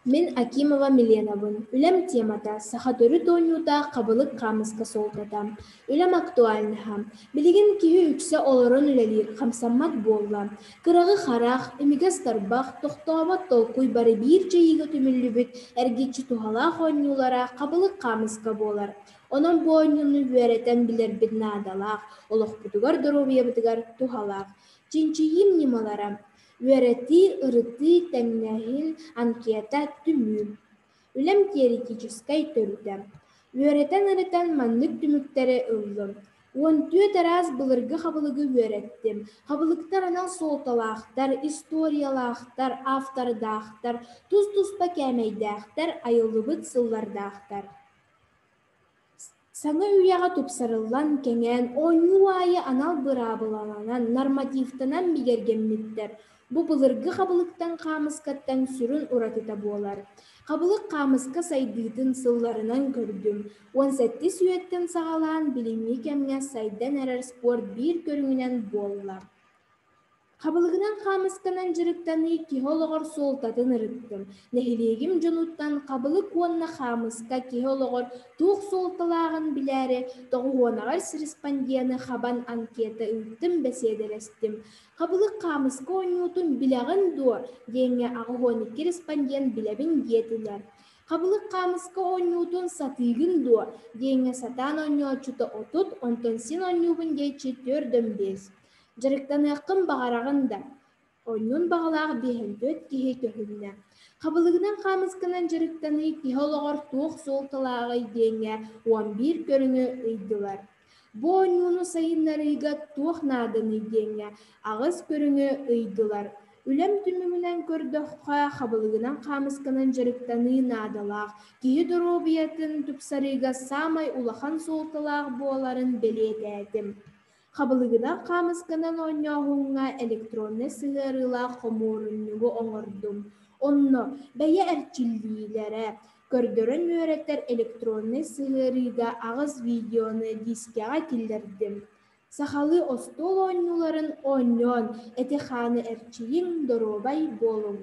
Мен Акимова Миленовын. Үлем темата сахатөрү тонюта кабылык камыска солтатам. Үлем актуальныхам. Билигин киһи үксе олорон үлелир хамсаммат болла. Кырагы харах, эмигес тарбах, тохтообот толкуй бары бир жейиге түмүллүбүт эргичи тухала хонюлара кабылык камыска болар. Онон боонюну үөретен билербит наадалаах, олохпутугар доробиябытыгар тухалаах. Чинчиим нималара. Үөрети ырыты тәңнәһил анкета түмү. Үлем теоретическай төрүтә. Үөретен ырытан маннык түмүктәре ыллы. Он түөт арас былыргы хабылыгы үөреттим. Хабылыктар анан солталаахтар, историялаахтар, автордаахтар, туз-туспа кәмәйдәахтар, айыллыбыт сыллардаахтар. Саңа үйяға тупсарыллан кеңен, оңу айы анал бырабыланан, нормативтанан бигергенмиттер. Бу былыргы хабылыктан камыскаттан сүрүн уратыта болар. Хабылык камыска сайдыытын сылларынан көрдүм. 18 сүйеттен сагалаан билимни кемге сайдан эрер спорт бир көрүңүнен болла. Кабылыгынан камысканан жырыктаны киһологор суолтатын ырыттым. Нехилегим жонуттан кабылык уонна камыска киһологор туох суолталаагын билээри тоҕуонагар респондияны хабан анкета ыттым беседелестим. Кабылык камыска оñуутун билэгин дуо диэҥэ аҕуоникки респондиент билебин диэтилэр. Кабылык камыска оñуутун сатыыгын дуо диэҥэ сатаан оñуоччута отут, онтон син оñуубун диэчи 4-5. Жарыктаныаккын бағарағын да, оннун бағалаах 5-4 киһи көһүннэ. Кабылыгынан камысканан жарыктаны киһологор туох суолталаагы диэҥэ 11 көрүҥү ыйдылар. Бу оннууну сайыннарыыга туох нааданы диэҥэ агыс көрүҥү ыйдылар. Үлем түмүмүнен көрдөххө кабылыгынан камысканан жарыктаны наадалаах, киһи доробиятын тупсарыыга саамай улахан суолталаах буоларын белиэтээдим. Кабылыгына камысканан оññооһуҥҥа электронны сыһыарыылаах хомууруннугу оҥордум. Онно бэйэ эрчиллиилэрэ көрдөрөн үөрэттэр электронны сыһыарыыга аҕыс видеоны дискэҕэ киллэрдим. Сахалы остуол оññуларын оññоон эти хааны эрчииҥ доробай буолуҥ.